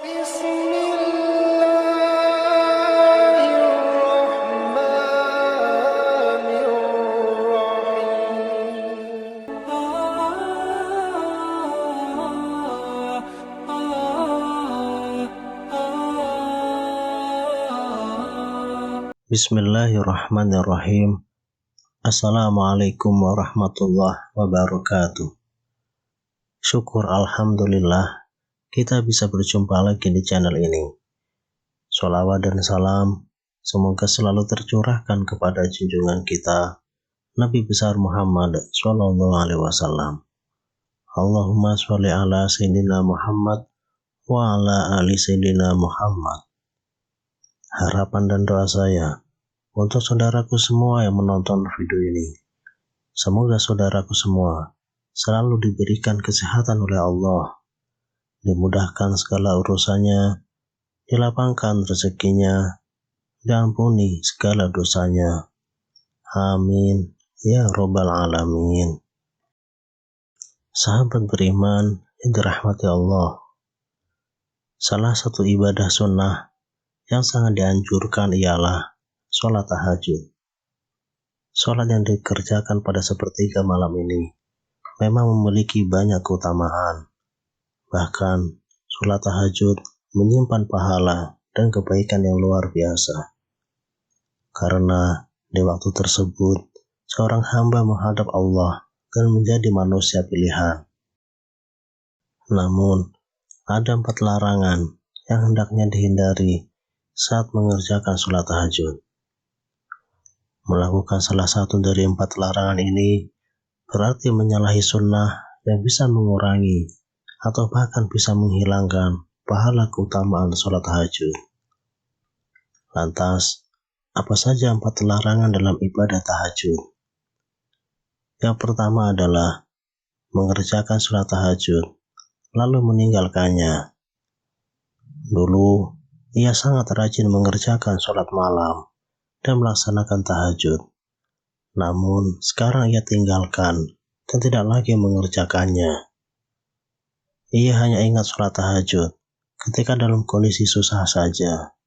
Bismillahirrahmanirrahim. Assalamualaikum warahmatullahi wabarakatuh. Syukur alhamdulillah kita bisa berjumpa lagi di channel ini. Sholawat dan salam semoga selalu tercurahkan kepada junjungan kita Nabi besar Muhammad Sallallahu Alaihi Wasallam. Allahumma sholli ala Sayyidina Muhammad wa ala ali Sayyidina Muhammad. Harapan dan doa saya untuk saudaraku semua yang menonton video ini, semoga saudaraku semua selalu diberikan kesehatan oleh Allah, dimudahkan segala urusannya, dilapangkan rezekinya, diampuni segala dosanya. Amin ya robbal alamin. Sahabat beriman yang dirahmati Allah, salah satu ibadah sunnah yang sangat dianjurkan ialah sholat tahajud. Sholat yang dikerjakan pada sepertiga malam ini memang memiliki banyak keutamaan. Bahkan, sholat tahajud menyimpan pahala dan kebaikan yang luar biasa. Karena di waktu tersebut, seorang hamba menghadap Allah dan menjadi manusia pilihan. Namun, ada 4 larangan yang hendaknya dihindari saat mengerjakan sholat tahajud. Melakukan salah satu dari 4 larangan ini berarti menyalahi sunnah yang bisa mengurangi atau bahkan bisa menghilangkan pahala keutamaan sholat tahajud. Lantas, apa saja 4 larangan dalam ibadah tahajud? Yang pertama adalah mengerjakan sholat tahajud lalu meninggalkannya. Dulu, ia sangat rajin mengerjakan sholat malam dan melaksanakan tahajud. Namun, sekarang ia tinggalkan dan tidak lagi mengerjakannya. Ia hanya ingat sholat tahajud ketika dalam kondisi susah saja,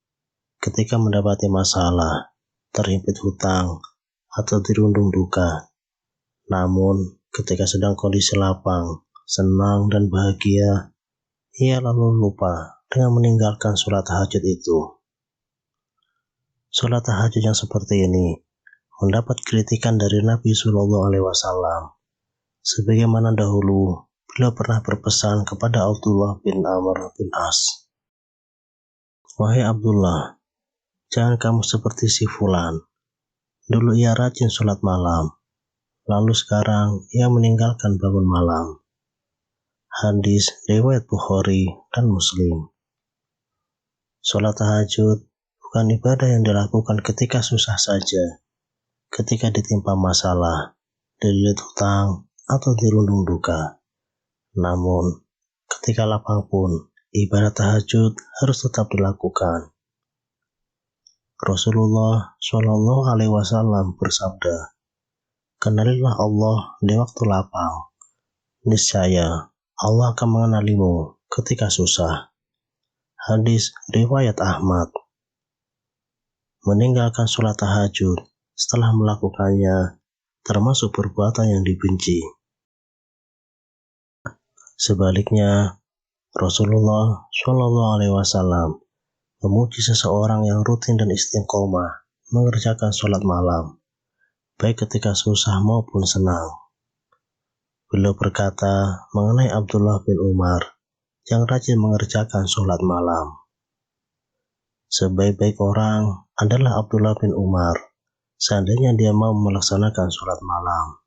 ketika mendapati masalah, terhimpit hutang, atau dirundung duka. Namun, ketika sedang kondisi lapang, senang, dan bahagia, ia lalu lupa dengan meninggalkan sholat tahajud itu. Sholat tahajud yang seperti ini mendapat kritikan dari Nabi Sallallahu Alaihi Wasallam. Sebagaimana dahulu beliau pernah berpesan kepada Abdullah bin Amr bin As, "Wahai Abdullah, jangan kamu seperti si Fulan. Dulu ia rajin sholat malam, lalu sekarang ia meninggalkan bangun malam." Hadis riwayat Bukhari dan Muslim. Sholat tahajud bukan ibadah yang dilakukan ketika susah saja, ketika ditimpa masalah, dililit hutang, atau dirundung duka. Namun, ketika lapang pun, ibadah tahajud harus tetap dilakukan. Rasulullah Shallallahu Alaihi Wasallam bersabda, "Kenalilah Allah di waktu lapang. Niscaya Allah akan mengenalimu ketika susah." Hadis riwayat Ahmad. Meninggalkan sholat tahajud setelah melakukannya termasuk perbuatan yang dibenci. Sebaliknya, Rasulullah Shallallahu Alaihi Wasallam memuji seseorang yang rutin dan istiqomah mengerjakan sholat malam, baik ketika susah maupun senang. Beliau berkata mengenai Abdullah bin Umar yang rajin mengerjakan sholat malam, "Sebaik-baik orang adalah Abdullah bin Umar, seandainya dia mau melaksanakan sholat malam."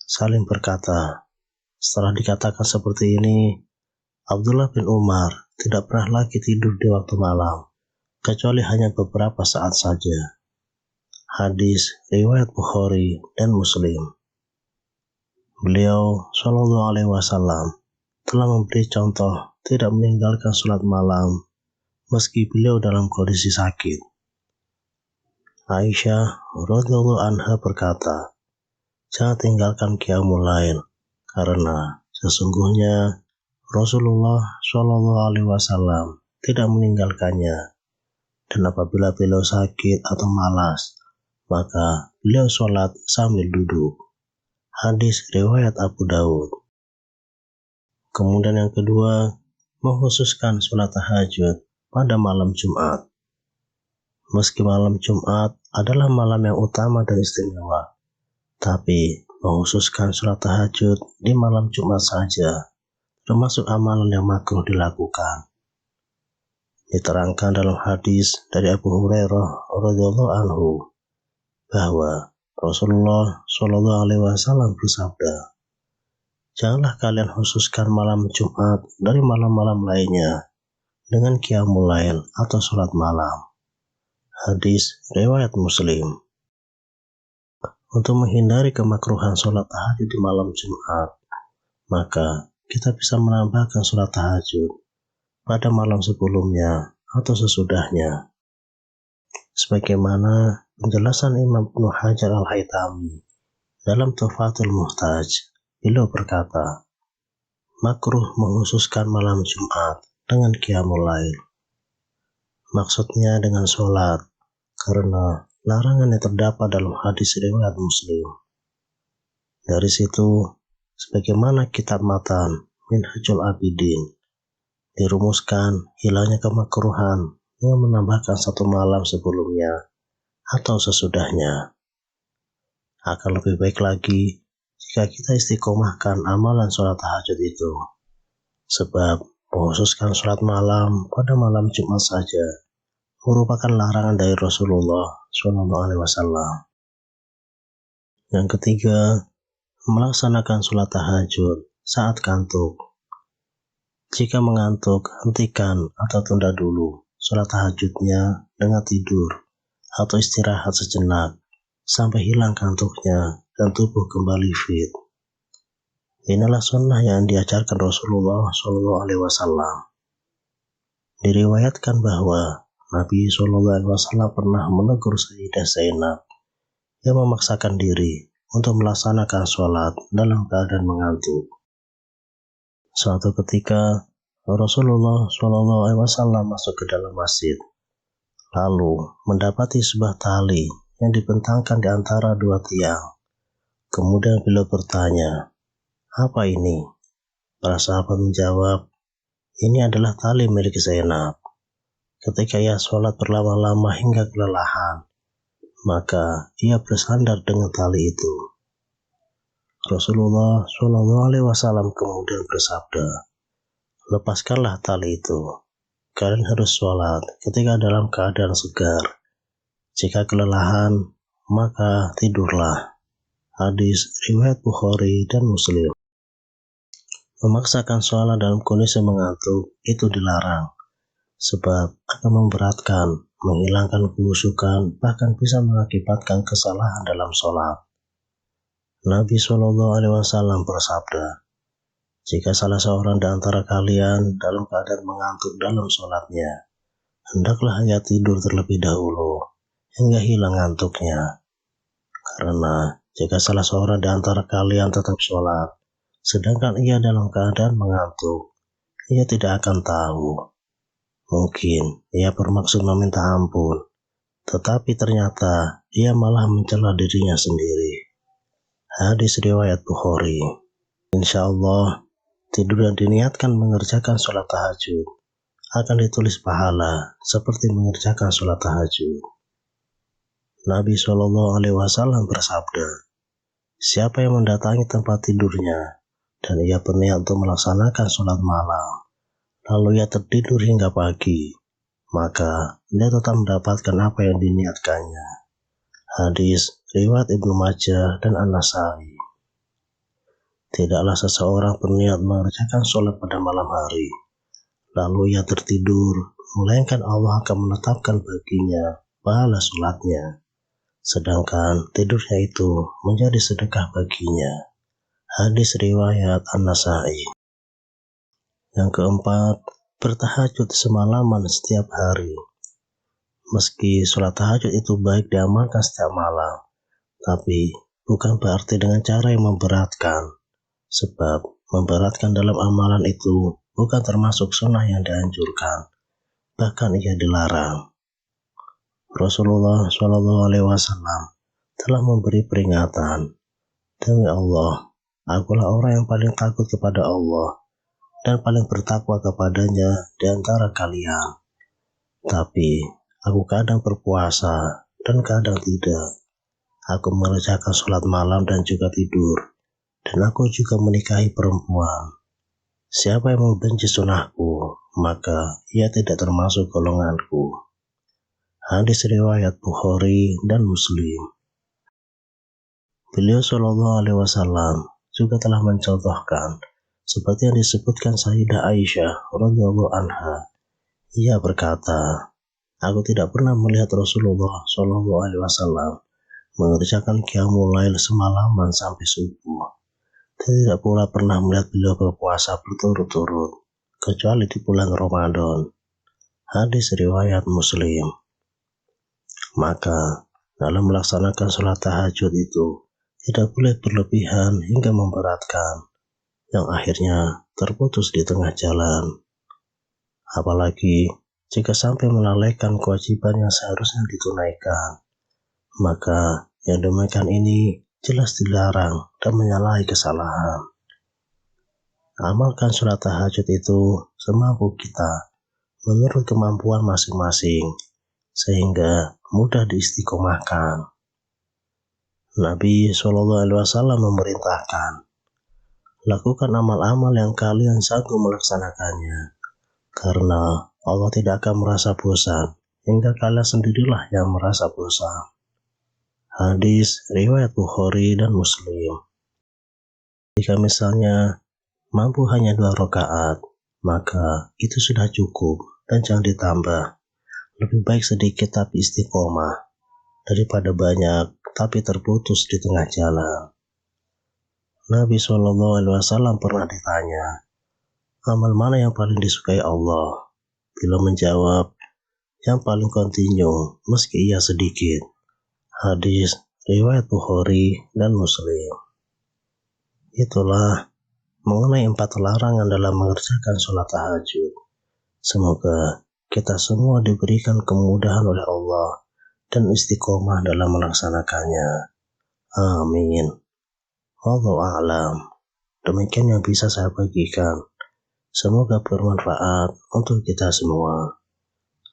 Salim berkata, setelah dikatakan seperti ini, Abdullah bin Umar tidak pernah lagi tidur di waktu malam, kecuali hanya beberapa saat saja. Hadis riwayat Bukhari dan Muslim. Beliau Shallallahu Alaihi Wasallam telah memberi contoh tidak meninggalkan sholat malam meski beliau dalam kondisi sakit. Aisyah radhiyallahu anha berkata, "Jangan tinggalkan qiyamul lail, karena sesungguhnya Rasulullah Shallallahu Alaihi Wasallam tidak meninggalkannya. Dan apabila beliau sakit atau malas, maka beliau sholat sambil duduk. Hadis riwayat Abu Daud. Kemudian yang kedua, mengkhususkan sholat tahajud pada malam Jumat. Meski malam Jumat adalah malam yang utama dan istimewa, tapi mengkhususkan sholat tahajud di malam Jumat saja termasuk amalan yang makruh dilakukan. Diterangkan dalam hadis dari Abu Hurairah radhiyallahu anhu bahwa Rasulullah Shallallahu alaihi wasallam bersabda, "Janganlah kalian khususkan malam Jumat dari malam-malam lainnya dengan qiyamul lail atau sholat malam." Hadis riwayat Muslim. Untuk menghindari kemakruhan sholat tahajud di malam Jumat, maka kita bisa menambahkan sholat tahajud pada malam sebelumnya atau sesudahnya. Sebagaimana penjelasan Imam Ibnu Hajar Al-Haytami dalam Tuhfatul Muhtaj, beliau berkata, makruh menghususkan malam Jumat dengan qiyamul lail. Maksudnya dengan sholat, karena larangan yang terdapat dalam hadis riwayat Muslim. Dari situ, sebagaimana kitab matan Minhajul Abidin, dirumuskan hilangnya kemakruhan dengan menambahkan satu malam sebelumnya atau sesudahnya. Akan lebih baik lagi jika kita istiqomahkan amalan sholat tahajud itu, sebab mengkhususkan sholat malam pada malam Jumat saja merupakan larangan dari Rasulullah SAW. Yang ketiga, melaksanakan sholat tahajud saat kantuk. Jika mengantuk, hentikan atau tunda dulu sholat tahajudnya dengan tidur atau istirahat sejenak sampai hilang kantuknya dan tubuh kembali fit. Inilah sunnah yang diajarkan Rasulullah SAW. Diriwayatkan bahwa Nabi SAW pernah menegur Sayyidah Zainab yang memaksakan diri untuk melaksanakan sholat dalam keadaan mengantuk. Suatu ketika Rasulullah SAW masuk ke dalam masjid, lalu mendapati sebuah tali yang dibentangkan di antara dua tiang. Kemudian beliau bertanya, "Apa ini?" Para sahabat menjawab, "Ini adalah tali milik Zainab. Ketika ia sholat berlama-lama hingga kelelahan, maka ia bersandar dengan tali itu." Rasulullah SAW kemudian bersabda, "Lepaskanlah tali itu. Kalian harus sholat ketika dalam keadaan segar. Jika kelelahan, maka tidurlah." Hadis riwayat Bukhari dan Muslim. Memaksakan sholat dalam kondisi mengantuk itu dilarang, sebab akan memberatkan, menghilangkan khusyukan, bahkan bisa mengakibatkan kesalahan dalam sholat. Nabi SAW bersabda, "Jika salah seorang di antara kalian dalam keadaan mengantuk dalam sholatnya, hendaklah ia tidur terlebih dahulu hingga hilang ngantuknya. Karena jika salah seorang di antara kalian tetap sholat, sedangkan ia dalam keadaan mengantuk, ia tidak akan tahu. Mungkin ia bermaksud meminta ampun, tetapi ternyata ia malah mencela dirinya sendiri." Hadis riwayat Bukhari. Insya Allah, tidur yang diniatkan mengerjakan sholat tahajud akan ditulis pahala seperti mengerjakan sholat tahajud. Nabi SAW bersabda, "Siapa yang mendatangi tempat tidurnya dan ia berniat untuk melaksanakan sholat malam, lalu ia tertidur hingga pagi, maka dia tetap mendapatkan apa yang diniatkannya." Hadis riwayat Ibnu Majah dan An-Nasai. Tidaklah seseorang berniat mengerjakan sholat pada malam hari, lalu ia tertidur, melainkan Allah akan menetapkan baginya pahala sholatnya, sedangkan tidurnya itu menjadi sedekah baginya. Hadis riwayat An-Nasai. Yang keempat, bertahajud semalaman setiap hari. Meski sholat tahajud itu baik diamalkan setiap malam, tapi bukan berarti dengan cara yang memberatkan, sebab memberatkan dalam amalan itu bukan termasuk sunnah yang dianjurkan. bahkan ia dilarang. Rasulullah SAW telah memberi peringatan, "Demi Allah, akulah orang yang paling takut kepada Allah dan paling bertakwa kepadanya di antara kalian. Tapi aku kadang berpuasa dan kadang tidak. Aku mengerjakan sholat malam dan juga tidur, dan aku juga menikahi perempuan. Siapa yang membenci sunahku, maka ia tidak termasuk golonganku." Hadis riwayat Bukhari dan Muslim. Beliau Shallallahu Alaihi Wasallam juga telah mencontohkan seperti yang disebutkan Sayyidah Aisyah radhiyallahu anha. Ia berkata, "Aku tidak pernah melihat Rasulullah Shallallahu Alaihi Wasallam mengerjakan qiyamul lail semalaman sampai subuh. Tidak pula pernah melihat beliau berpuasa berturut-turut, kecuali di bulan Ramadan." Hadis riwayat Muslim. Maka, dalam melaksanakan sholat tahajud itu, tidak boleh berlebihan hingga memberatkan, yang akhirnya terputus di tengah jalan. Apalagi jika sampai melalaikan kewajiban yang seharusnya ditunaikan, maka yang demikian ini jelas dilarang dan menyalahi kesalahan. Amalkan sholat tahajud itu semampu kita, menurut kemampuan masing-masing, sehingga mudah diistiqomahkan. Nabi SAW memerintahkan, "Lakukan amal-amal yang kalian sanggup melaksanakannya, karena Allah tidak akan merasa bosan hingga kalian sendirilah yang merasa bosan." Hadis riwayat Bukhari dan Muslim. Jika misalnya mampu hanya 2 rakaat, maka itu sudah cukup dan jangan ditambah. Lebih baik sedikit tapi istiqomah daripada banyak tapi terputus di tengah jalan. Nabi SAW pernah ditanya, "Amal mana yang paling disukai Allah?" Beliau menjawab, "Yang paling kontinu meski ia sedikit." Hadis riwayat Bukhari dan Muslim. Itulah mengenai 4 larangan dalam mengerjakan sholat tahajud. Semoga kita semua diberikan kemudahan oleh Allah dan istiqomah dalam melaksanakannya. Amin. Wallahu a'lam. Demikian yang bisa saya bagikan. Semoga bermanfaat untuk kita semua.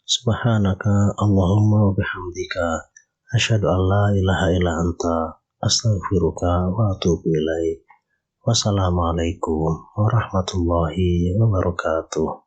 Subhanaka Allahumma wa bihamdika asyhadu an la ilaha illa anta astaghfiruka wa atubu ilaik. Wassalamualaikum warahmatullahi wabarakatuh.